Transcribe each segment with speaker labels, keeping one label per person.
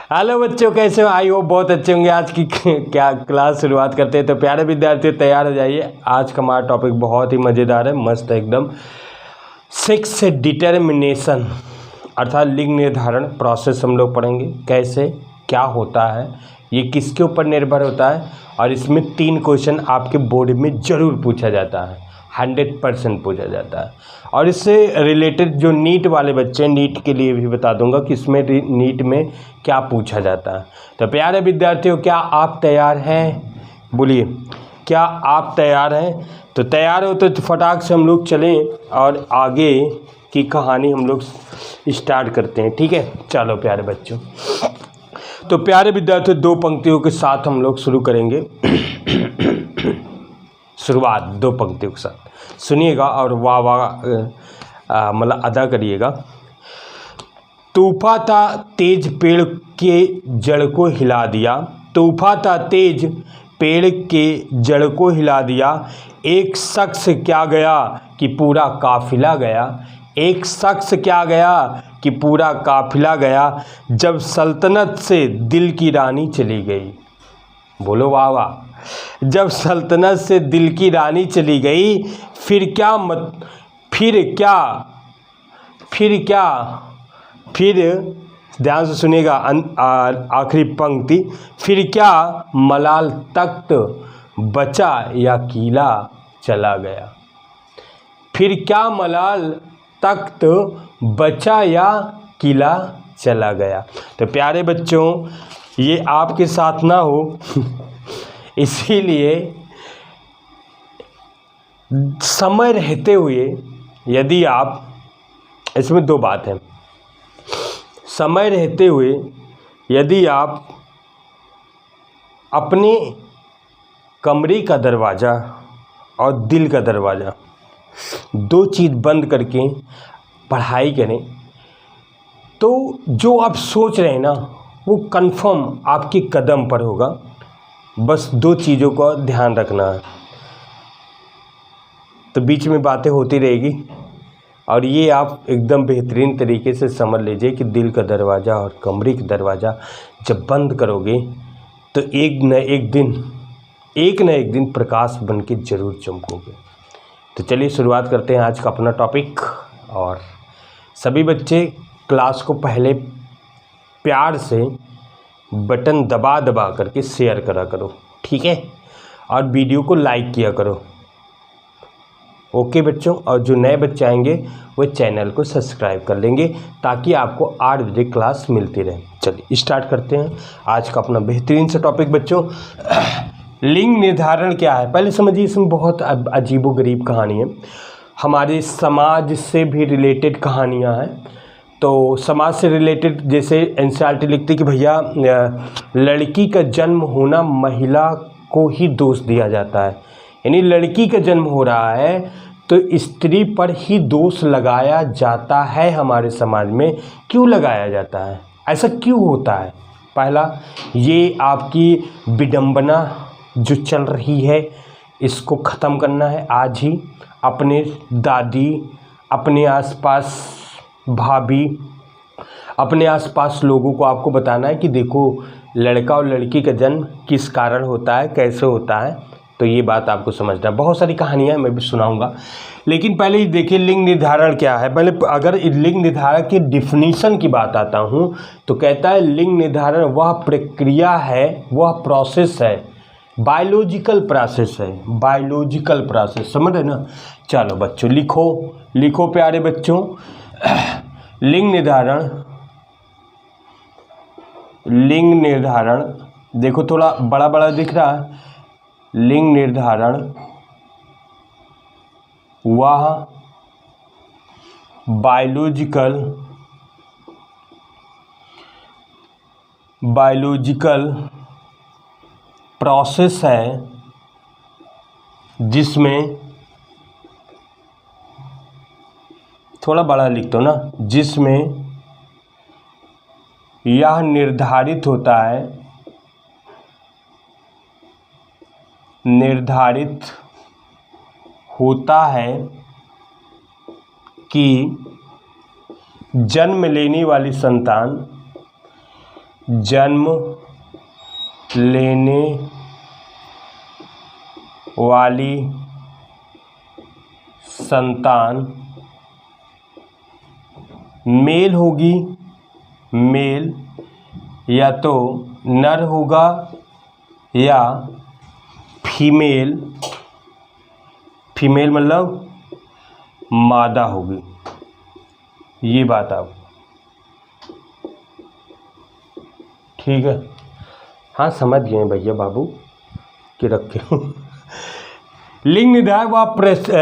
Speaker 1: Hello बच्चों, कैसे हो? आई होप बहुत अच्छे होंगे। आज की क्या क्लास शुरुआत करते हैं। तो प्यारे विद्यार्थी तैयार हो जाइए। आज का हमारा टॉपिक बहुत ही मज़ेदार है, मस्त है एकदम। सेक्स डिटर्मिनेशन अर्थात लिंग निर्धारण प्रोसेस हम लोग पढ़ेंगे। कैसे, क्या होता है, ये किसके ऊपर निर्भर होता है, और इसमें 3 क्वेश्चन आपके बोर्ड में ज़रूर पूछा जाता है, 100% पूछा जाता है। और इससे रिलेटेड जो नीट वाले बच्चे, नीट के लिए भी बता दूंगा कि इसमें नीट में क्या पूछा जाता है। तो प्यारे विद्यार्थियों, क्या आप तैयार हैं? बोलिए, क्या आप तैयार हैं? तो तैयार हो तो फटाक से हम लोग चलें और आगे की कहानी हम लोग स्टार्ट करते हैं। ठीक है, चलो प्यारे बच्चों। तो प्यारे विद्यार्थियों, 2 पंक्तियों के साथ हम लोग शुरू करेंगे। शुरुआत 2 पंक्तियों के साथ सुनिएगा और वाह वाह मतलब अदा करिएगा। तूफा था तेज पेड़ के जड़ को हिला दिया, तूफा था तेज पेड़ के जड़ को हिला दिया। एक शख्स क्या गया कि पूरा काफिला गया, एक शख्स क्या गया कि पूरा काफिला गया। जब सल्तनत से दिल की रानी चली गई, बोलो वाह वाह। जब सल्तनत से दिल की रानी चली गई, फिर ध्यान से सुनिएगा आखिरी पंक्ति। फिर क्या मलाल तख्त बचा या किला चला गया, फिर क्या मलाल तख्त बचा या किला चला गया। तो प्यारे बच्चों, ये आपके साथ ना हो इसीलिए समय रहते हुए यदि आप, इसमें 2 बात है। समय रहते हुए यदि आप अपने कमरे का दरवाज़ा और दिल का दरवाज़ा 2 चीज़ बंद करके पढ़ाई करें, तो जो आप सोच रहे हैं ना वो कंफर्म आपके कदम पर होगा। बस 2 चीज़ों का ध्यान रखना है। तो बीच में बातें होती रहेगी और ये आप एकदम बेहतरीन तरीके से समझ लीजिए कि दिल का दरवाज़ा और कमरे का दरवाज़ा जब बंद करोगे तो एक न एक दिन प्रकाश बन के ज़रूर चमकोगे। तो चलिए शुरुआत करते हैं आज का अपना टॉपिक। और सभी बच्चे क्लास को पहले प्यार से बटन दबा दबा करके शेयर करा करो, ठीक है, और वीडियो को लाइक किया करो। ओके बच्चों, और जो नए बच्चे आएंगे वो चैनल को सब्सक्राइब कर लेंगे ताकि आपको 8 बजे क्लास मिलती रहे। चलिए स्टार्ट करते हैं आज का अपना बेहतरीन सा टॉपिक बच्चों। लिंग निर्धारण क्या है पहले समझिए। इसमें बहुत अजीबोगरीब कहानी है, हमारे समाज से भी रिलेटेड कहानियाँ हैं। तो समाज से रिलेटेड जैसे एनसीईआरटी लिखती कि भैया लड़की का जन्म होना महिला को ही दोष दिया जाता है, यानी लड़की का जन्म हो रहा है तो स्त्री पर ही दोष लगाया जाता है। हमारे समाज में क्यों लगाया जाता है, ऐसा क्यों होता है? पहला, ये आपकी विडंबना जो चल रही है इसको ख़त्म करना है आज ही। अपने दादी, अपने आसपास भाभी, अपने आसपास लोगों को आपको बताना है कि देखो लड़का और लड़की का जन्म किस कारण होता है, कैसे होता है। तो ये बात आपको समझना है। बहुत सारी कहानियाँ मैं भी सुनाऊंगा, लेकिन पहले ही देखिए लिंग निर्धारण क्या है। पहले अगर लिंग निर्धारण की डिफिनीशन की बात आता हूँ तो कहता है लिंग निर्धारण वह प्रक्रिया है, वह प्रोसेस है, बायोलॉजिकल प्रोसेस है, बायोलॉजिकल प्रोसेस, समझ रहे ना। चलो बच्चों लिखो प्यारे बच्चों। लिंग निर्धारण देखो थोड़ा बड़ा बड़ा दिख रहा है। लिंग निर्धारण वह बायोलॉजिकल प्रोसेस है जिसमें, थोड़ा बड़ा लिख दो ना, जिसमें यह निर्धारित होता है कि जन्म लेने वाली संतान जन्म लेने वाली संतान मेल होगी, मेल या तो नर होगा या फीमेल, फीमेल मतलब मादा होगी। ये बात आप ठीक है, हाँ समझ गए भैया बाबू कि रखे हो। लिंग निर्धारण वह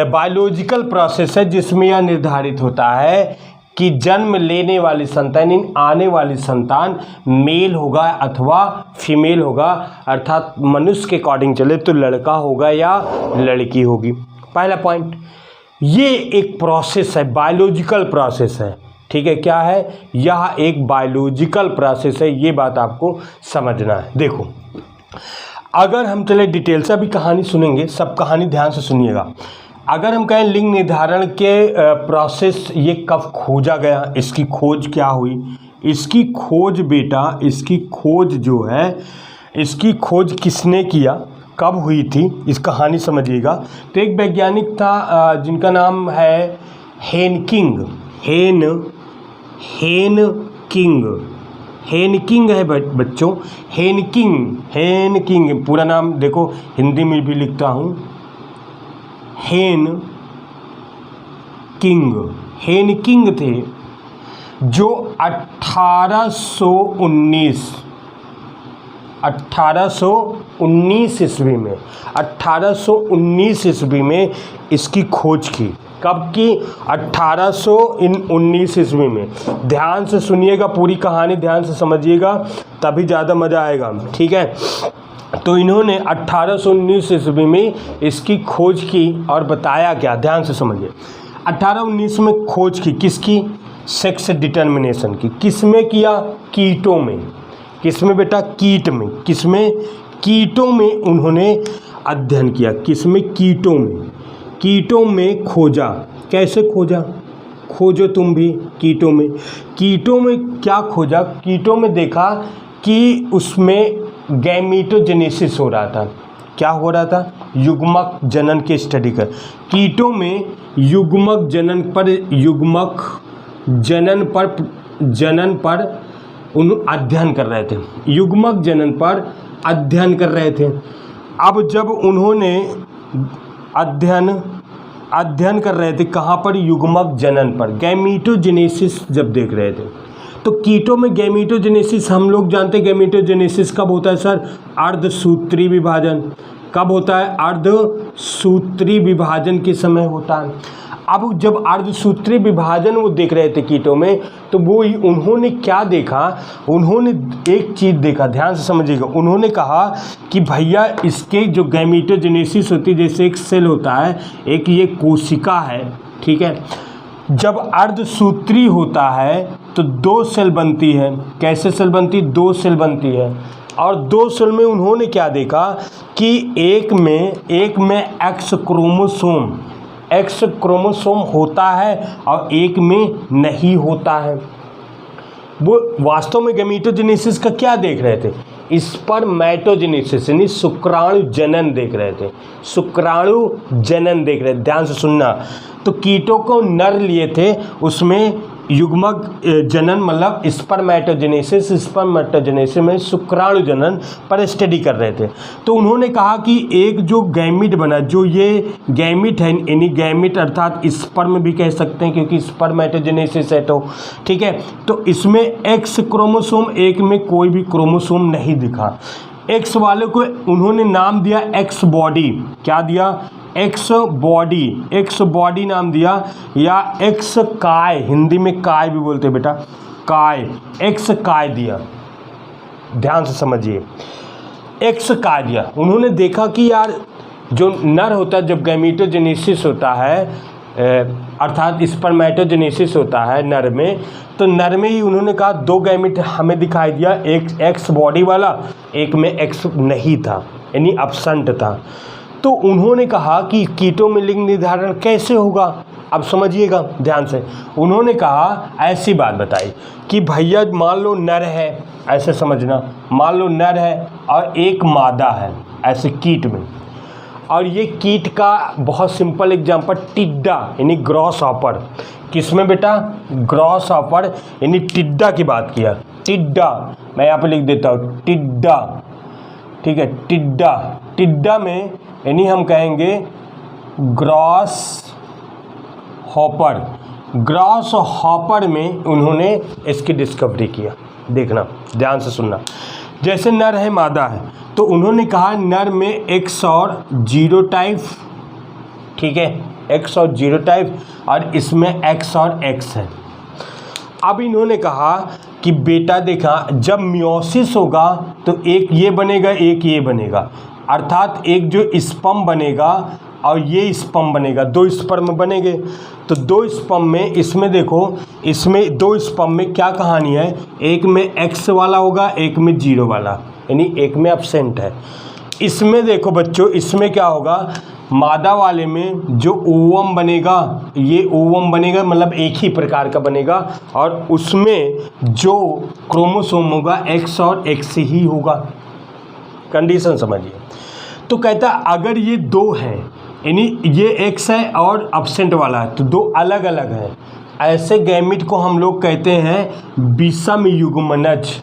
Speaker 1: बायोलॉजिकल प्रोसेस है जिसमें यह निर्धारित होता है कि जन्म लेने वाली संतान, आने वाली संतान मेल होगा अथवा फीमेल होगा, अर्थात मनुष्य के अकॉर्डिंग चले तो लड़का होगा या लड़की होगी। पहला पॉइंट, ये एक प्रोसेस है, बायोलॉजिकल प्रोसेस है। ठीक है, क्या है? यह एक बायोलॉजिकल प्रोसेस है, ये बात आपको समझना है। देखो, अगर हम चले डिटेल से, अभी कहानी सुनेंगे, सब कहानी ध्यान से सुनिएगा। अगर हम कहें लिंग निर्धारण के प्रोसेस ये कब खोजा गया, इसकी खोज क्या हुई, इसकी खोज बेटा, इसकी खोज जो है, इसकी खोज किसने किया, कब हुई थी, इस कहानी समझिएगा। तो एक वैज्ञानिक था जिनका नाम है हेनकिंग, हेनकिंग है बच्चों, हेनकिंग पूरा नाम देखो, हिंदी में भी लिखता हूँ, हेनकिंग थे जो 1819 ईस्वी में 1819 ईस्वी में इसकी खोज की। कब की? 1819 ईस्वी में। ध्यान से सुनिएगा, पूरी कहानी ध्यान से समझिएगा, तभी ज़्यादा मज़ा आएगा। ठीक है, तो इन्होंने 1819 ईस्वी में इसकी खोज की और बताया क्या, ध्यान से समझिए। 1819 में खोज की किसकी? सेक्स डिटर्मिनेशन की। किसमें किया? कीटों में। किसमें बेटा? कीट में। किसमें? कीटों में उन्होंने अध्ययन किया। किसमें? कीटों में। कीटों में खोजा। कैसे खोजा? खोजो तुम भी। कीटों में क्या खोजा? कीटों में देखा कि उसमें गैमीटोजेनेसिस हो रहा था। क्या हो रहा था? युग्मक जनन की स्टडी कर। कीटों में युग्मक जनन पर अध्ययन कर रहे थे। युग्मक जनन पर अध्ययन कर रहे थे। अब जब उन्होंने अध्ययन कर रहे थे, कहाँ पर? युग्मक जनन पर, गैमीटोजेनेसिस जब देख रहे थे। तो कीटों में गैमीटोजेनेसिस हम लोग जानते हैं। गैमीटोजेनेसिस कब होता है सर? अर्धसूत्री विभाजन। कब होता है? अर्धसूत्री विभाजन के समय होता है। अब जब अर्धसूत्री विभाजन वो देख रहे थे कीटों में, तो वो उन्होंने क्या देखा? उन्होंने एक चीज़ देखा, ध्यान से समझिएगा। उन्होंने कहा कि भैया इसके जो गैमीटोजेनेसिस होती है, जैसे एक सेल होता है, एक ये कोशिका है, ठीक है। जब अर्धसूत्री होता है तो 2 सेल बनती है। कैसे सेल बनती? 2 सेल बनती है। और 2 सेल में उन्होंने क्या देखा कि एक में एक्स क्रोमोसोम होता है और एक में नहीं होता है। वो वास्तव में गैमीटोजेनेसिस का क्या देख रहे थे? स्पर्मेटोजेनेसिस यानी शुक्राणु जनन देख रहे थे। शुक्राणु जनन देख रहे थे, ध्यान से सुनना। तो कीटों को नर लिए थे, उसमें युग्मक जनन मतलब स्पर्मेटोजेनेसिस में शुक्राणु जनन पर स्टडी कर रहे थे। तो उन्होंने कहा कि एक जो गैमिट बना, जो ये गैमिट है, यानी गैमिट अर्थात स्पर्म भी कह सकते हैं क्योंकि स्पर्मेटोजेनेसिस है, तो ठीक है। तो इसमें एक्स क्रोमोसोम, एक में कोई भी क्रोमोसोम नहीं दिखा। एक्स वाले को उन्होंने नाम दिया एक्स बॉडी। क्या दिया? एक्स बॉडी नाम दिया, या एक्स काय, हिंदी में काय भी बोलते हैं बेटा, काय, एक्स काय दिया। ध्यान से समझिए, एक्स काय दिया। उन्होंने देखा कि यार जो नर होता है, जब गैमीटोजेनेसिस होता है अर्थात स्पर्मेटोजेनेसिस होता है नर में, तो नर में ही उन्होंने कहा 2 गैमीट हमें दिखाई दिया, एक एक्स बॉडी वाला, एक में एक्स नहीं था, यानी एब्सेंट था। तो उन्होंने कहा कि कीटों में लिंग निर्धारण कैसे होगा? अब समझिएगा ध्यान से। उन्होंने कहा ऐसी बात बताई कि भैया मान लो नर है, ऐसे समझना, मान लो नर है और एक मादा है ऐसे कीट में, और ये कीट का बहुत सिंपल एग्जांपल टिड्डा यानी ग्रॉस हॉपर। किसमें बेटा? ग्रॉस हॉपर यानी टिड्डा की बात किया। टिड्डा मैं यहाँ पे लिख देता हूँ, टिड्डा, ठीक है, टिड्डा। टिड्डा में यानी हम कहेंगे ग्रॉस हॉपर। ग्रॉस हॉपर में उन्होंने इसकी डिस्कवरी किया। देखना ध्यान से सुनना। जैसे नर है मादा है, तो उन्होंने कहा नर में एक्स और जीरो टाइप, ठीक है, एक्स और जीरो टाइप, और इसमें एक्स और एक्स है। अब इन्होंने कहा कि बेटा देखा जब मियोसिस होगा तो एक ये बनेगा एक ये बनेगा, अर्थात एक जो स्पर्म बनेगा और ये स्पर्म बनेगा, दो स्पर्म बनेंगे। तो दो स्पर्म में इसमें देखो, इसमें दो स्पर्म में क्या कहानी है, एक में एक्स वाला होगा एक में जीरो वाला, यानी एक में एब्सेंट है। इसमें देखो बच्चों, इसमें क्या होगा, मादा वाले में जो ओवम बनेगा, ये ओवम बनेगा मतलब एक ही प्रकार का बनेगा, और उसमें जो क्रोमोसोम होगा एक्स और एक्स ही होगा। कंडीशन समझिए। तो कहता अगर ये दो हैं, यानी ये एक्स है और एब्सेंट वाला है, तो दो अलग अलग हैं, ऐसे गैमिट को हम लोग कहते हैं विषम युग्मनज।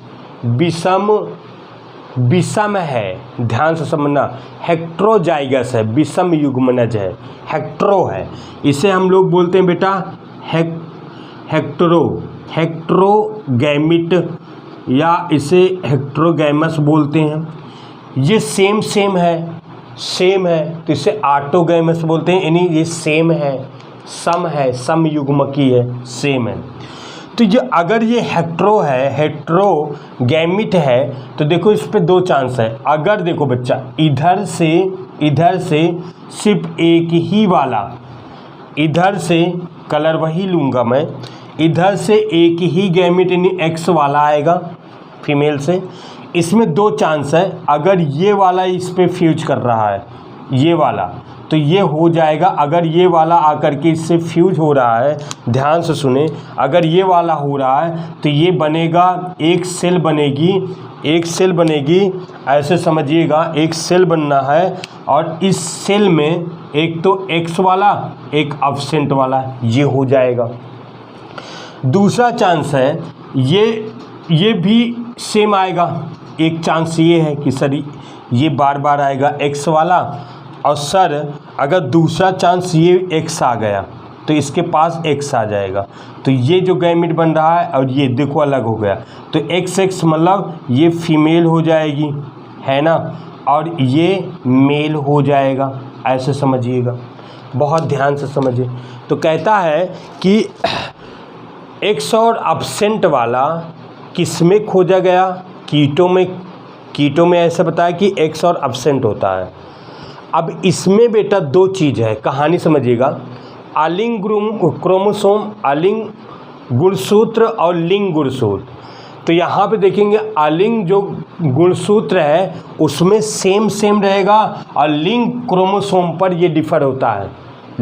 Speaker 1: विषम है, ध्यान से समझना, हेक्ट्रोजाइगस है, विषम युग्मनज है, हेक्ट्रो है, इसे हम लोग बोलते हैं बेटा हेक्ट्रोगैमिट, या इसे हेक्ट्रोगैमस बोलते हैं। ये सेम है तो इसे ऑटोगैमस बोलते हैं, यानी ये सेम है, सम युग्मकी है, सेम है। तो ये अगर ये हेट्रोगैमिट है तो देखो इस पे दो चांस है। अगर देखो बच्चा इधर से सिर्फ एक ही वाला, इधर से कलर वही लूँगा मैं, इधर से एक ही गैमिट यानी एक्स वाला आएगा फीमेल से, इसमें दो चांस है। अगर ये वाला इस पे फ्यूज कर रहा है, ये वाला, तो ये हो जाएगा। अगर ये वाला आकर के इससे फ्यूज हो रहा है, ध्यान से सुने, अगर ये वाला हो रहा है तो ये बनेगा, एक सेल बनेगी, ऐसे समझिएगा, एक सेल बनना है, और इस सेल में एक तो एक्स वाला एक एब्सेंट वाला, ये हो जाएगा। दूसरा चांस है ये भी सेम आएगा। एक चांस ये है कि सर ये बार बार आएगा एक्स वाला, और सर अगर दूसरा चांस ये एक्स आ गया तो इसके पास एक्स आ जाएगा, तो ये जो गैमिट बन रहा है और ये देखो अलग हो गया, तो एक्स मतलब ये फीमेल हो जाएगी, है ना, और ये मेल हो जाएगा, ऐसे समझिएगा, बहुत ध्यान से समझिए। तो कहता है कि एक्स और एब्सेंट वाला किस में खोजा गया, कीटों में ऐसा बताया कि एक्स और एब्सेंट होता है। अब इसमें बेटा दो चीज़ है, कहानी समझिएगा, अलिंग क्रोमोसोम, अलिंग गुणसूत्र और लिंग गुणसूत्र। तो यहाँ पे देखेंगे अलिंग जो गुणसूत्र है उसमें सेम रहेगा, और लिंग क्रोमोसोम पर ये डिफर होता है।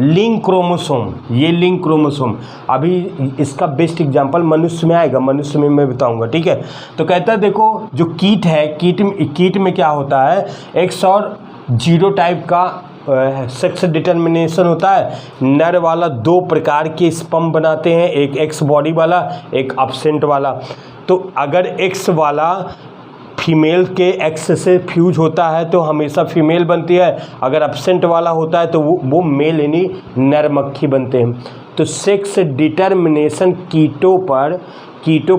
Speaker 1: लिंग क्रोमोसोम, ये लिंग क्रोमोसोम, अभी इसका बेस्ट एग्जांपल मनुष्य में आएगा, मनुष्य में मैं बताऊंगा, ठीक है। तो कहता है देखो जो कीट है, कीट में क्या होता है, एक्स और जीरो टाइप का सेक्स डिटर्मिनेशन होता है। नर वाला दो प्रकार के स्पर्म बनाते हैं, एक एक्स बॉडी वाला एक एब्सेंट वाला। तो अगर एक्स वाला फीमेल के एक्स से फ्यूज होता है तो हमेशा फीमेल बनती है, अगर एब्सेंट वाला होता है तो वो मेल यानी नर मक्खी बनते हैं। तो सेक्स डिटर्मिनेशन कीटों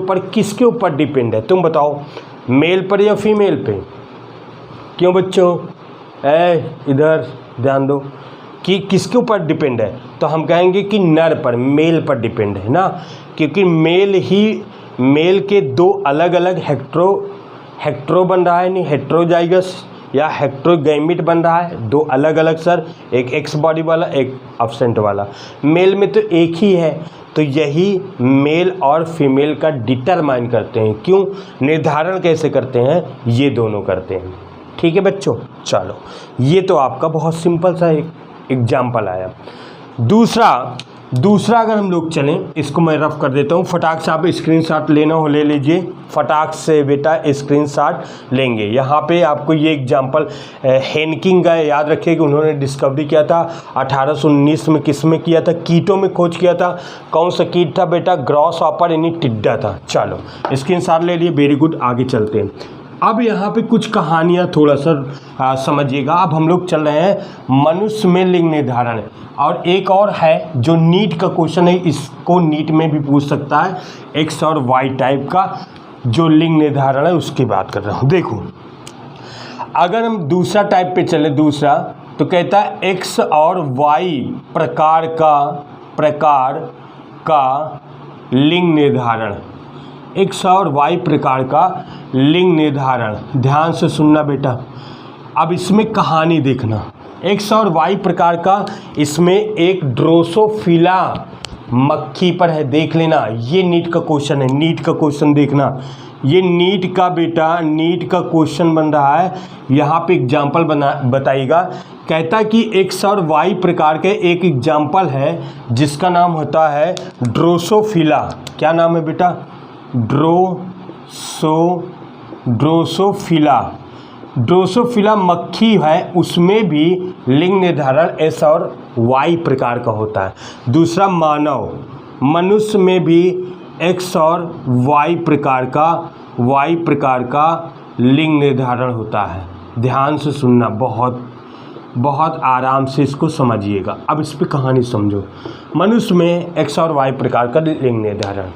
Speaker 1: पर किसके ऊपर डिपेंड है, तुम बताओ, मेल पर या फीमेल पे? क्यों बच्चों, इधर ध्यान दो कि किसके ऊपर डिपेंड है, तो हम कहेंगे कि नर पर, मेल पर डिपेंड है ना, क्योंकि मेल के दो अलग अलग हेक्ट्रो बन रहा है, नहीं हेट्रोजाइगस या हेक्ट्रोगैमिट बन रहा है, दो अलग अलग सर, एक एक्स बॉडी वाला एक एब्सेंट वाला। मेल में तो एक ही है, तो यही मेल और फीमेल का डिटरमाइन करते हैं। क्यों, निर्धारण कैसे करते हैं, ये दोनों करते हैं, ठीक है बच्चों। चलो ये तो आपका बहुत सिंपल सा एक एग्जाम्पल आया। दूसरा दूसरा अगर हम लोग चलें, इसको मैं रफ कर देता हूँ, फटाक से आप स्क्रीनशॉट लेना हो ले लीजिए, फटाक से बेटा स्क्रीनशॉट लेंगे। यहाँ पे आपको ये एग्जांपल हेनकिंग का याद रखिए कि उन्होंने डिस्कवरी किया था 1819 में, किस में किया था, कीटों में खोज किया था। कौन सा कीट था बेटा? ग्रॉस हॉपर यानी टिड्डा था। चलो स्क्रीनशॉट ले लिए, वेरी गुड, आगे चलते हैं। अब यहाँ पे कुछ कहानियाँ थोड़ा सा समझिएगा। अब हम लोग चल रहे हैं मनुष्य में लिंग निर्धारण, और एक और है जो नीट का क्वेश्चन है, इसको नीट में भी पूछ सकता है, एक्स और वाई टाइप का जो लिंग निर्धारण है उसकी बात कर रहा हूँ। देखो अगर हम दूसरा टाइप पे चले, दूसरा तो कहता है एक्स और वाई प्रकार का लिंग निर्धारण, एक्स और वाई प्रकार का लिंग निर्धारण। ध्यान से सुनना बेटा, अब इसमें कहानी देखना। एक्स और वाई प्रकार का, इसमें एक ड्रोसोफिला मक्खी पर है, देख लेना। ये नीट का क्वेश्चन है, नीट का क्वेश्चन देखना, ये नीट का बेटा नीट का क्वेश्चन बन रहा है। यहाँ पे एग्जाम्पल बताइएगा। कहता कि एक्स और वाई प्रकार के एक एग्जाम्पल है जिसका नाम होता है ड्रोसोफिला। क्या नाम है बेटा? ड्रोसोफिला मक्खी है, उसमें भी लिंग निर्धारण एस और वाई प्रकार का होता है। दूसरा मानव, मनुष्य में भी एक्स और वाई प्रकार का लिंग निर्धारण होता है। ध्यान से सुनना, बहुत आराम से इसको समझिएगा। अब इस पर कहानी समझो। मनुष्य में एक्स और वाई प्रकार का लिंग निर्धारण।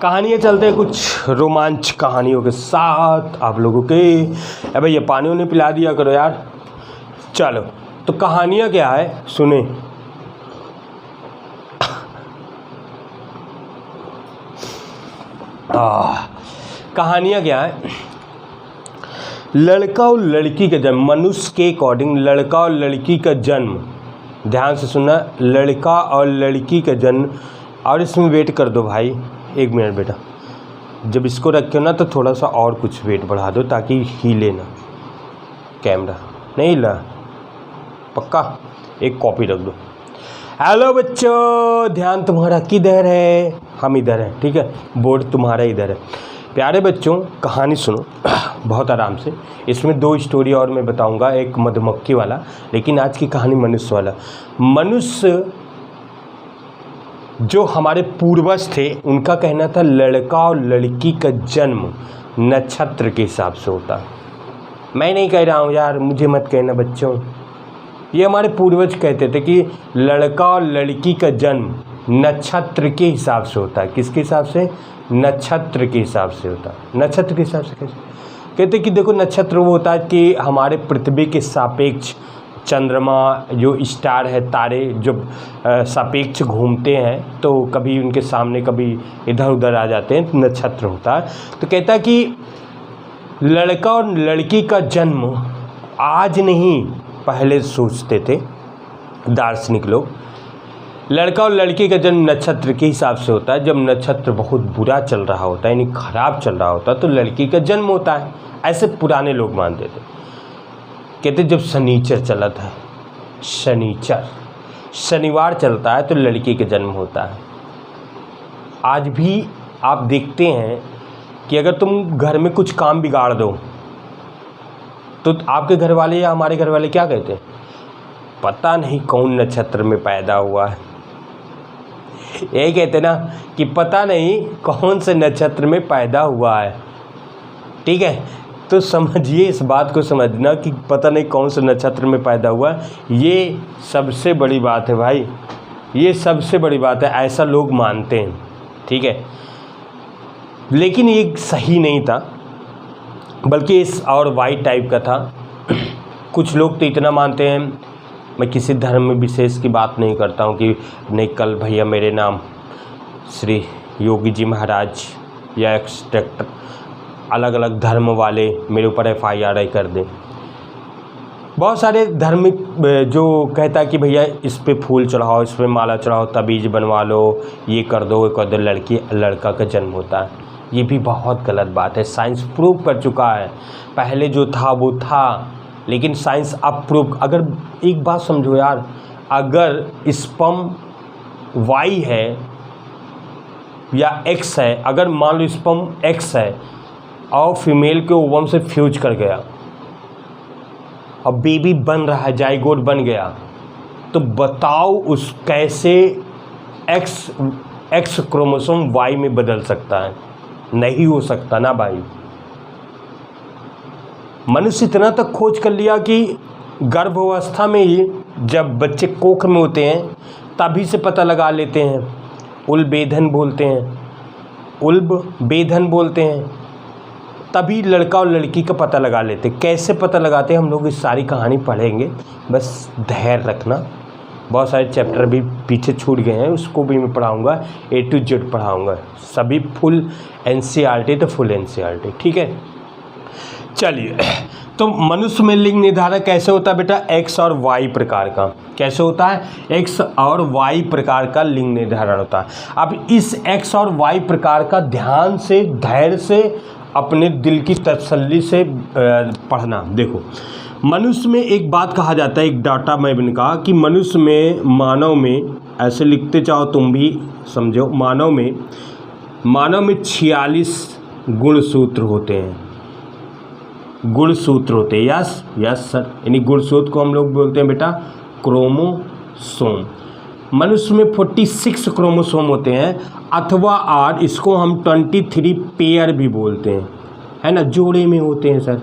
Speaker 1: कहानियाँ चलते हैं कुछ रोमांच कहानियों के साथ आप लोगों के। अब ये पानी उन्हें पिला दिया करो यार। चलो तो कहानियाँ क्या है सुने। कहानियाँ क्या है? लड़का और लड़की का जन्म, मनुष्य के अकॉर्डिंग लड़का और लड़की का जन्म। ध्यान से सुनना, लड़का और लड़की का जन्म। और इसमें वेट कर दो भाई, एक मिनट बेटा, जब इसको रखे ना तो थोड़ा सा और कुछ वेट बढ़ा दो ताकि हिले ना कैमरा, नहीं हिला पक्का। एक कॉपी रख दो। हेलो बच्चों, ध्यान तुम्हारा किधर है? हम इधर हैं, ठीक है, बोर्ड तुम्हारा इधर है। प्यारे बच्चों कहानी सुनो बहुत आराम से। इसमें दो स्टोरी और मैं बताऊंगा, एक मधुमक्खी वाला, लेकिन आज की कहानी मनुष्य वाला। मनुष्य जो हमारे पूर्वज थे उनका कहना था लड़का और लड़की का जन्म नक्षत्र के हिसाब से होता। मैं नहीं कह रहा हूँ यार, मुझे मत कहना बच्चों, ये हमारे पूर्वज कहते थे कि लड़का और लड़की का जन्म नक्षत्र के हिसाब से होता है। किसके हिसाब से? नक्षत्र के हिसाब से होता है। नक्षत्र के हिसाब से कैसे? कहते कि देखो नक्षत्र वो होता है कि हमारे पृथ्वी के सापेक्ष चंद्रमा जो स्टार है, तारे जो सापेक्ष घूमते हैं तो कभी उनके सामने कभी इधर उधर आ जाते हैं, तो नक्षत्र होता है। तो कहता कि लड़का और लड़की का जन्म आज नहीं, पहले सोचते थे दार्शनिक लोग, लड़का और लड़की का जन्म नक्षत्र के हिसाब से होता है। जब नक्षत्र बहुत बुरा चल रहा होता है, यानी खराब चल रहा होता है, तो लड़की का जन्म होता है। ऐसे पुराने लोग मानते थे। कहते जब शनिचर चलता है, शनिवार चलता है तो लड़की का जन्म होता है। आज भी आप देखते हैं कि अगर तुम घर में कुछ काम बिगाड़ दो तो आपके घर वाले या हमारे घर वाले क्या कहते हैं? पता नहीं कौन नक्षत्र में पैदा हुआ है। यही कहते ना कि पता नहीं कौन से नक्षत्र में पैदा हुआ है। ठीक है, तो समझिए, इस बात को समझना कि पता नहीं कौन से नक्षत्र में पैदा हुआ है, ये सबसे बड़ी बात है भाई, ये सबसे बड़ी बात है। ऐसा लोग मानते हैं, ठीक है, लेकिन ये सही नहीं था, बल्कि इस और वाई टाइप का था। कुछ लोग तो इतना मानते हैं, मैं किसी धर्म में विशेष की बात नहीं करता हूँ कि नहीं कल भैया मेरे नाम श्री योगी जी महाराज या एक्सट्रैक्टर अलग अलग धर्म वाले मेरे ऊपर FIR कर दें। बहुत सारे धार्मिक जो कहता है कि भैया इस पे फूल चढ़ाओ, इस पे माला चढ़ाओ, तबीज बनवा लो, ये कर दो लड़की लड़का का जन्म होता है। ये भी बहुत गलत बात है। साइंस प्रूव कर चुका है, पहले जो था वो था, लेकिन साइंस अब प्रूव। अगर एक बात समझो यार, अगर स्पर्म वाई है या एक्स है, अगर मान लो स्पर्म एक्स है और फीमेल के ओवम से फ्यूज कर गया और बेबी बन रहा है, जाइगोट बन गया, तो बताओ उस कैसे एक्स क्रोमोसोम वाई में बदल सकता है? नहीं हो सकता ना भाई। मनुष्य इतना तक खोज कर लिया कि गर्भावस्था में ही जब बच्चे कोख में होते हैं तभी से पता लगा लेते हैं, उल्बेधन बोलते हैं, उल्बेधन बोलते हैं, तभी लड़का और लड़की का पता लगा लेते। कैसे पता लगाते हैं हम लोग इस सारी कहानी पढ़ेंगे, बस धैर्य रखना। बहुत सारे चैप्टर भी पीछे छूट गए हैं, उसको भी मैं पढ़ाऊँगा, A to Z पढ़ाऊँगा, सभी फुल NCERT तो फुल NCERT, ठीक है। चलिए, तो मनुष्य में लिंग निर्धारण कैसे होता है बेटा? X और Y प्रकार का। कैसे होता है? X और Y प्रकार का लिंग निर्धारण होता है। अब इस X और Y प्रकार का ध्यान से, धैर्य से, अपने दिल की तसल्ली से पढ़ना। देखो, मनुष्य में एक बात कहा जाता है, एक डाटा मैंने कहा कि मनुष्य में, मानव में, ऐसे लिखते चाहो तुम भी समझो, मानव में 46 गुणसूत्र होते हैं। गुणसूत्र होते हैं, यस सर, यानी गुणसूत्र को हम लोग बोलते हैं बेटा क्रोमोसोम। मनुष्य में 46 क्रोमोसोम होते हैं, अथवा आर, इसको हम 23 पेयर भी बोलते हैं, है ना, जोड़े में होते हैं सर।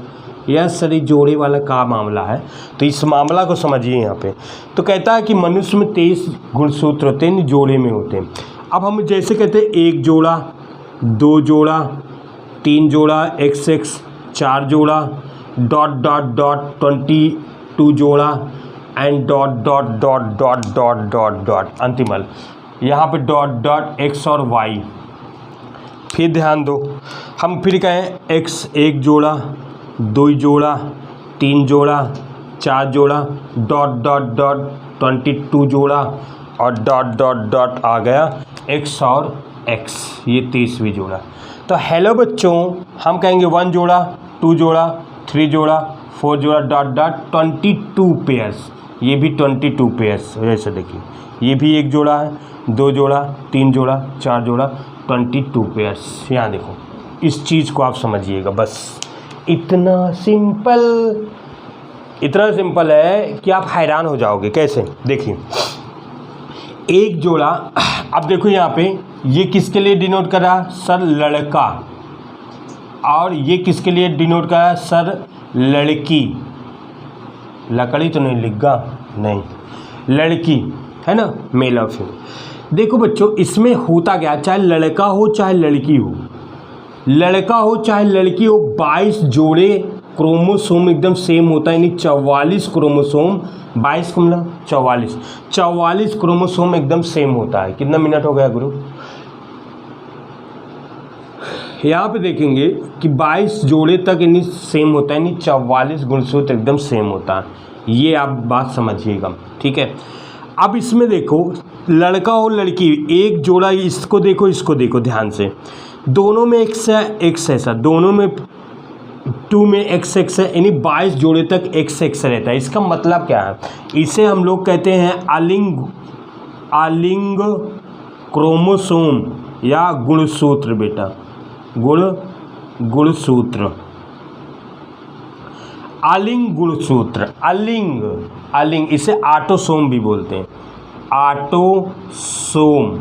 Speaker 1: यस सर, ये जोड़े वाला का मामला है, तो इस मामला को समझिए यहाँ पे। तो कहता है कि मनुष्य में 23 गुणसूत्र होते हैं, जोड़े में होते हैं। अब हम जैसे कहते हैं 1 जोड़ा, 2 जोड़ा, 3 जोड़ा, XX, 4 जोड़ा, ... 22 जोड़ा एंड ... अंतिमल यहाँ पे ... X और Y। फिर ध्यान दो, हम फिर कहें X 1 जोड़ा, 2 जोड़ा, 3 जोड़ा, 4 जोड़ा, ... 22 जोड़ा और ... आ गया X और X, ये 23वीं जोड़ा। तो हेलो बच्चों, हम कहेंगे 1 जोड़ा, 2 जोड़ा, 3 जोड़ा, 4 जोड़ा, ... 22 पेयर्स, ये भी 22 पेयर्स। वैसे देखिए, ये भी 1 जोड़ा है, 2 जोड़ा, 3 जोड़ा, 4 जोड़ा, 22 पेयर्स। यहाँ देखो, इस चीज़ को आप समझिएगा, बस इतना सिंपल है कि आप हैरान हो जाओगे। कैसे? देखिए, 1 जोड़ा, अब देखो यहाँ पे, ये किसके लिए डिनोट कर रहा है सर? लड़का। और ये किसके लिए डिनोट कर रहा है सर? लड़की। लकड़ी तो नहीं लिखगा, नहीं, लड़की, है ना, मेल और फीमेल। देखो बच्चों, इसमें होता क्या, चाहे लड़का हो चाहे लड़की हो, लड़का हो चाहे लड़की हो, 22 जोड़े क्रोमोसोम एकदम सेम होता है, यानी 44 क्रोमोसोम, 22 को मिला 44 क्रोमोसोम एकदम सेम होता है। कितना मिनट हो गया गुरु? यहाँ पे देखेंगे कि 22 जोड़े तक यानी सेम होता है, यानी 44 गुणसूत्र एकदम सेम होता है। ये आप बात समझिएगा, ठीक है। अब इसमें देखो, लड़का और लड़की, 1 जोड़ा, इसको देखो ध्यान से, दोनों में X है सर, दोनों में 2 में XX है, यानी 22 जोड़े तक XX रहता है। इसका मतलब क्या है? इसे हम लोग कहते हैं आलिंग क्रोमोसोम या गुणसूत्र बेटा, गुणसूत्र, आलिंग गुणसूत्र, आलिंग, इसे ऑटोसोम भी बोलते हैं, ऑटोसोम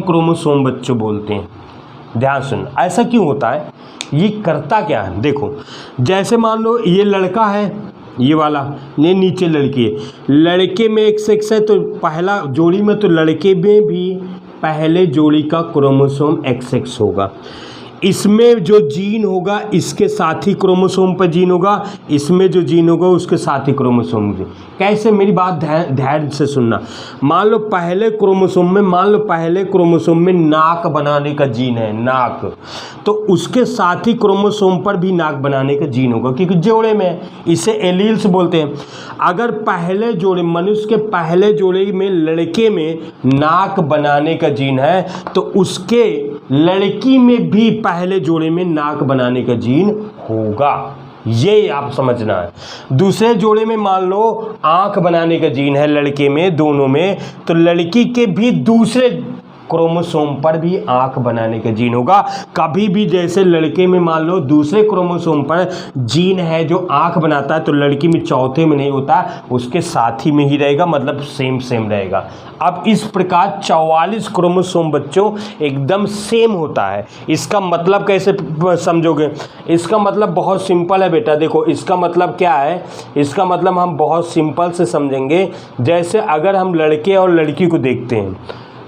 Speaker 1: क्रोमोसोम बच्चों बोलते हैं। ध्यान सुन, ऐसा क्यों होता है? ये करता क्या है? देखो, जैसे मान लो ये लड़का है, ये वाला, ये नीचे लड़की है, लड़के में XX है, तो पहला जोड़ी में, तो लड़के में भी पहले जोड़ी का क्रोमोसोम XX होगा। इसमें जो जीन होगा इसके साथ ही क्रोमोसोम पर जीन होगा, इसमें जो जीन होगा उसके साथ ही क्रोमोसोम में। कैसे? मेरी बात ध्यान से सुनना। मान लो पहले क्रोमोसोम में नाक बनाने का जीन है, नाक, तो उसके साथ ही क्रोमोसोम पर भी नाक बनाने का जीन होगा, क्योंकि जोड़े में है, इसे एलील्स बोलते हैं। अगर पहले जोड़े, मनुष्य के पहले जोड़े में लड़के में नाक बनाने का जीन है, तो उसके लड़की में भी पहले जोड़े में नाक बनाने का जीन होगा। ये आप समझना है। दूसरे जोड़े में मान लो आंख बनाने का जीन है लड़के में, दोनों में, तो लड़की के भी दूसरे क्रोमोसोम पर भी आंख बनाने का जीन होगा। कभी भी जैसे लड़के में मान लो दूसरे क्रोमोसोम पर जीन है जो आंख बनाता है, तो लड़की में चौथे में नहीं होता, उसके साथी में ही रहेगा, मतलब सेम सेम रहेगा। अब इस प्रकार 44 क्रोमोसोम बच्चों एकदम सेम होता है। इसका मतलब कैसे समझोगे? इसका मतलब बहुत सिंपल है बेटा। देखो इसका मतलब क्या है, इसका मतलब हम बहुत सिंपल से समझेंगे। जैसे अगर हम लड़के और लड़की को देखते हैं,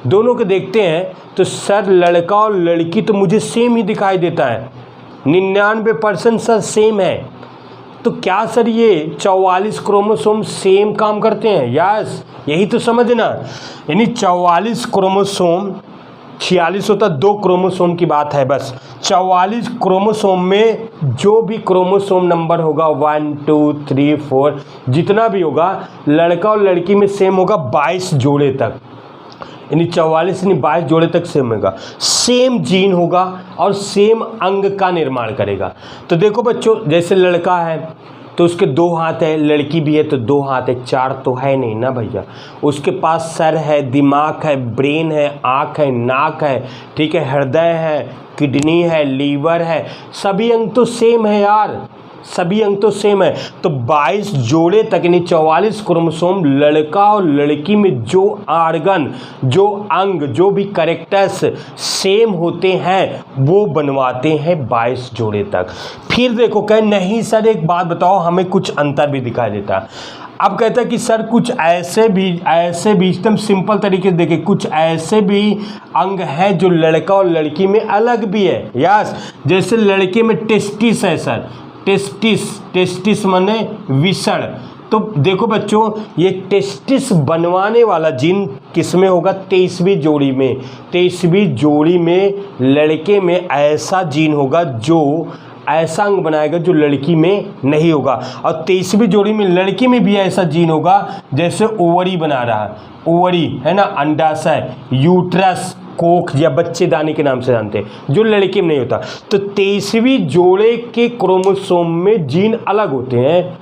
Speaker 1: दोनों को देखते हैं, तो सर लड़का और लड़की तो मुझे सेम ही दिखाई देता है, 99% सर सेम है। तो क्या सर ये 44 क्रोमोसोम सेम काम करते हैं? यस, यही तो समझना। यानी 44 क्रोमोसोम, 46 होता 2 क्रोमोसोम की बात है बस। 44 क्रोमोसोम में जो भी क्रोमोसोम नंबर होगा 1 2 3 4 जितना भी होगा, लड़का और लड़की में सेम होगा 22 जोड़े तक। यानी 44 यानी 22 जोड़े तक सेम होगा, सेम जीन होगा और सेम अंग का निर्माण करेगा। तो देखो बच्चों, जैसे लड़का है तो उसके 2 हाथ है, लड़की भी है तो 2 हाथ है, 4 तो है नहीं ना भैया। उसके पास सर है, दिमाग है, ब्रेन है, आँख है, नाक है, ठीक है, हृदय है, किडनी है, लीवर है, सभी अंग तो सेम है यार, सभी अंग तो सेम है। तो 22 जोड़े तक यानी 44 क्रोमोसोम लड़का और लड़की में जो आर्गन, जो अंग, जो भी कैरेक्टर्स सेम होते हैं वो बनवाते हैं 22 जोड़े तक। फिर देखो कहे नहीं सर एक बात बताओ, हमें कुछ अंतर भी दिखाई देता है। अब कहता है कि सर कुछ ऐसे भी एकदम सिंपल तरीके से देखें, कुछ ऐसे भी अंग हैं जो लड़का और लड़की में अलग भी है। यस, जैसे लड़के में टेस्टिस है सर, टेस्टिस माने विषण। तो देखो बच्चों, ये टेस्टिस बनवाने वाला जीन किस में होगा? 23वीं जोड़ी में। 23वीं जोड़ी में लड़के में ऐसा जीन होगा जो ऐसा अंग बनाएगा जो लड़की में नहीं होगा, और 23वीं जोड़ी में लड़की में भी ऐसा जीन होगा जैसे ओवरी बना रहा है, ओवरी है ना, अंडाशय, यूट्रस, कोख या बच्चेदानी के नाम से जानते हैं, जो लड़के में नहीं होता। तो 23वीं जोड़े के क्रोमोसोम में जीन अलग होते हैं,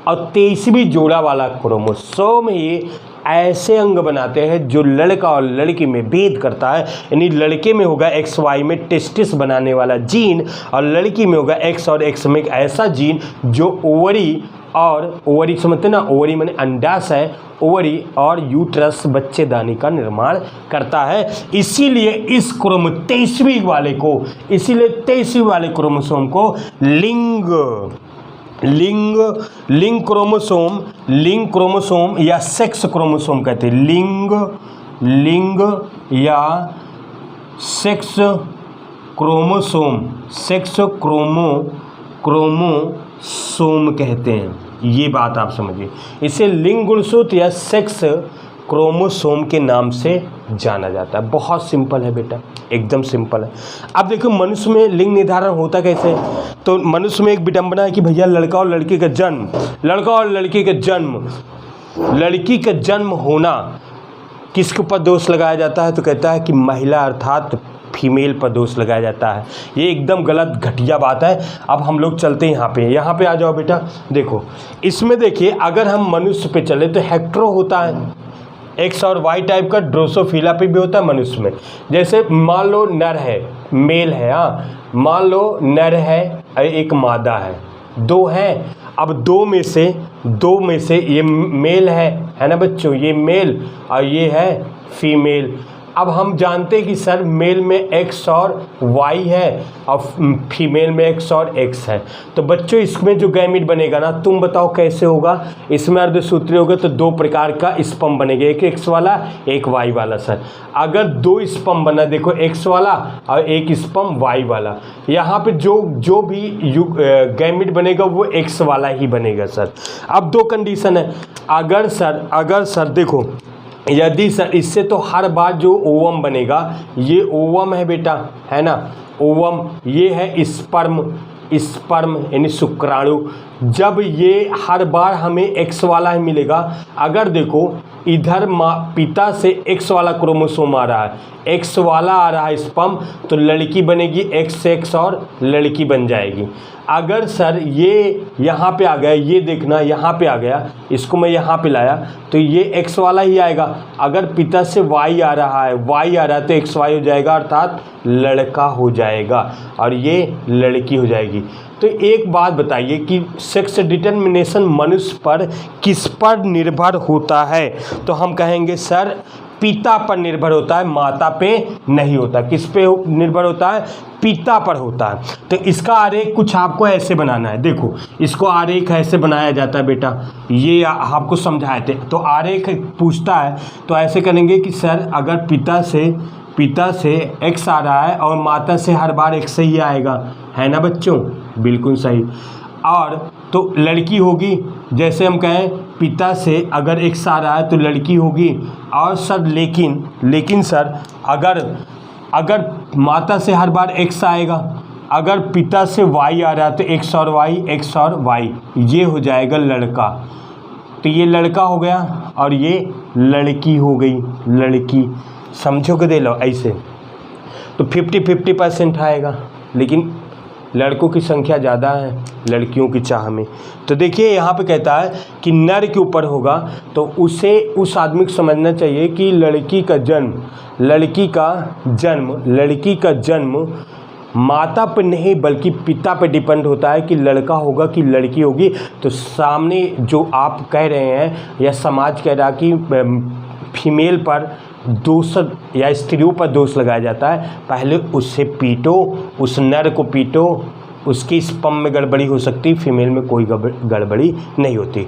Speaker 1: और 23वीं जोड़ा वाला क्रोमोसोम ही ऐसे अंग बनाते हैं जो लड़का और लड़की में भेद करता है। यानी लड़के में होगा XY में टेस्टिस बनाने वाला जीन, और लड़की में होगा X और X में एक ऐसा जीन जो ओवरी, और ओवरी समझते ना, ओवरी माने अंडाशय, ओवरी और यूट्रस बच्चेदानी का निर्माण करता है। इसीलिए इस 23वीं वाले को, इसीलिए 23वीं वाले क्रोमोसोम को लिंग क्रोमोसोम या सेक्स क्रोमोसोम कहते हैं। लिंग या सेक्स क्रोमोसोम कहते हैं। ये बात आप समझिए, इसे लिंग गुणसूत्र या सेक्स क्रोमोसोम के नाम से जाना जाता है। बहुत सिंपल है बेटा, एकदम सिंपल है। अब देखो मनुष्य में लिंग निर्धारण होता कैसे? तो मनुष्य में एक विडंबना है कि भैया लड़का और लड़की का जन्म, लड़की का जन्म होना किसके ऊपर दोष लगाया जाता है? तो कहता है कि महिला अर्थात फीमेल पर दोष लगाया जाता है। ये एकदम गलत घटिया बात है। अब हम लोग चलते हैं यहाँ पे आ जाओ बेटा। देखो इसमें देखिए, अगर हम मनुष्य पे चले तो हेक्ट्रो होता है, एक्स और वाई टाइप का, ड्रोसोफिला पे भी होता है मनुष्य में। जैसे मान लो नर है, मेल है, हाँ मान लो नर है एक मादा है, 2 हैं। अब दो में से ये मेल है ना बच्चों, ये मेल और ये है फीमेल। अब हम जानते हैं कि सर मेल में X और Y है और फीमेल में X और X है। तो बच्चों इसमें जो गैमीट बनेगा ना, तुम बताओ कैसे होगा? इसमें अर्धसूत्री होगा तो 2 प्रकार का स्पर्म बनेगा, एक X वाला एक Y वाला। सर अगर 2 स्पर्म बना, देखो X वाला और एक स्पर्म Y वाला, यहाँ पे जो भी गैमीट बनेगा वो X वाला ही बनेगा सर। अब 2 कंडीशन है। अगर सर देखो, यदि सर इससे तो हर बार जो ओवम बनेगा, ये ओवम है बेटा, है ना, ओवम, ये है स्पर्म यानी शुक्राणु। जब ये हर बार हमें एक्स वाला ही मिलेगा। अगर देखो इधर पिता से एक्स वाला क्रोमोसोम आ रहा है, एक्स वाला आ रहा है स्पर्म, तो लड़की बनेगी एक्स से एक्स और लड़की बन जाएगी। अगर सर ये यहाँ पे आ गया, ये देखना यहाँ पे आ गया, इसको मैं यहाँ पे लाया तो ये एक्स वाला ही आएगा। अगर पिता से वाई आ रहा है, वाई आ रहा है तो एक्स वाई हो जाएगा, अर्थात लड़का हो जाएगा और ये लड़की हो जाएगी। तो एक बात बताइए कि सेक्स डिटर्मिनेशन मनुष्य पर किस पर निर्भर होता है? तो हम कहेंगे सर पिता पर निर्भर होता है, माता पे नहीं होता। किस पे निर्भर होता है? पिता पर होता है। तो इसका आरेख कुछ आपको ऐसे बनाना है। देखो इसको आरेख ऐसे बनाया जाता है बेटा, ये आपको समझाए थे। तो आरेख पूछता है तो ऐसे करेंगे कि सर अगर पिता से एक्स आ रहा है और माता से हर बार एक्स ही आएगा, है ना बच्चों? बिल्कुल सही। और तो लड़की होगी, जैसे हम कहें पिता से अगर एक्स आ रहा है तो लड़की होगी। और सर लेकिन सर अगर माता से हर बार एक्स आएगा, अगर पिता से वाई आ रहा है तो एक्स और वाई, ये हो जाएगा लड़का। तो ये लड़का हो गया और ये लड़की हो गई, लड़की। समझोगे? दे लो ऐसे तो 50-50% आएगा, लेकिन लड़कों की संख्या ज़्यादा है लड़कियों की चाह में। तो देखिए यहाँ पे कहता है कि नर के ऊपर होगा तो उसे उस आदमी को समझना चाहिए कि लड़की का जन्म माता पर नहीं बल्कि पिता पर डिपेंड होता है कि लड़का होगा कि लड़की होगी। तो सामने जो आप कह रहे हैं या समाज कह रहा कि फीमेल पर दोष या स्त्रियों पर दोष लगाया जाता है, पहले उससे पीटो, उस नर को पीटो, उसकी स्पर्म में गड़बड़ी हो सकती, फीमेल में कोई गड़बड़ी नहीं होती।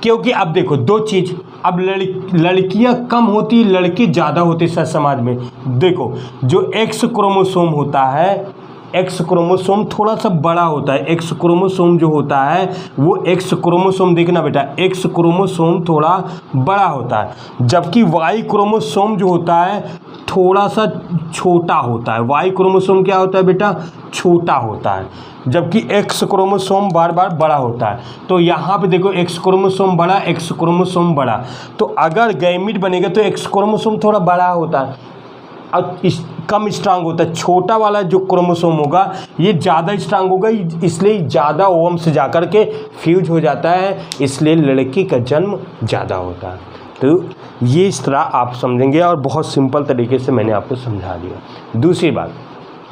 Speaker 1: क्योंकि अब देखो दो चीज़, अब लड़कियां कम होती, लड़के ज़्यादा होते सर समाज में। देखो जो एक्स क्रोमोसोम होता है, एक्स क्रोमोसोम थोड़ा सा बड़ा होता है। एक्स क्रोमोसोम जो होता है वो एक्स क्रोमोसोम देखना बेटा, एक्स क्रोमोसोम थोड़ा बड़ा होता है, जबकि वाई क्रोमोसोम जो होता है थोड़ा सा छोटा होता है। वाई क्रोमोसोम क्या होता है बेटा? छोटा होता है, जबकि एक्स क्रोमोसोम बार बड़ा होता है। तो यहाँ पे देखो एक्स क्रोमोसोम बड़ा, एक्स क्रोमोसोम बड़ा, तो अगर गैमीट बनेगा तो एक्स क्रोमोसोम थोड़ा बड़ा होता है और कम स्ट्रांग होता है। छोटा वाला जो क्रोमोसोम होगा ये ज़्यादा स्ट्रांग होगा, इसलिए ज़्यादा ओवम से जाकर के फ्यूज हो जाता है, इसलिए लड़की का जन्म ज़्यादा होता है। तो ये इस तरह आप समझेंगे और बहुत सिंपल तरीके से मैंने आपको समझा दिया। दूसरी बात,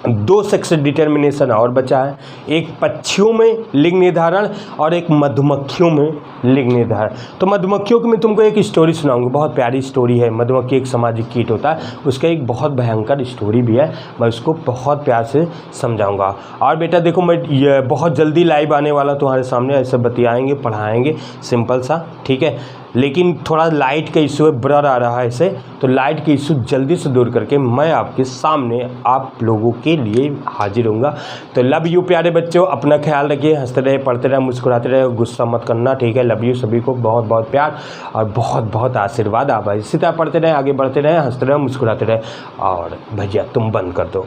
Speaker 1: दो सेक्स डिटर्मिनेशन और बचा है, एक पक्षियों में लिंग निर्धारण और एक मधुमक्खियों में लिंग निर्धारण। तो मधुमक्खियों की मैं तुमको एक स्टोरी सुनाऊंगा, बहुत प्यारी स्टोरी है। मधुमक्खी एक सामाजिक कीट होता है, उसका एक बहुत भयंकर स्टोरी भी है, मैं उसको बहुत प्यार से समझाऊंगा। और बेटा देखो मैं ये बहुत जल्दी लाइव आने वाला तुम्हारे सामने, ऐसे बतियाएंगे पढ़ाएंगे सिंपल सा, ठीक है। लेकिन थोड़ा लाइट का इशू है, ब्लर आ रहा है ऐसे, तो लाइट के इशू जल्दी से दूर करके मैं आपके सामने आप लोगों के लिए हाजिर होऊंगा। तो लव यू प्यारे बच्चों, अपना ख्याल रखिए, हंसते रहे, पढ़ते रहे, मुस्कुराते रहे, गुस्सा मत करना, ठीक है। लव यू सभी को, बहुत बहुत प्यार और बहुत बहुत आशीर्वाद। आप इसी तरह पढ़ते रहे, आगे बढ़ते रहे, हंसते रहे, मुस्कुराते रहे। और भैया तुम बंद कर दो।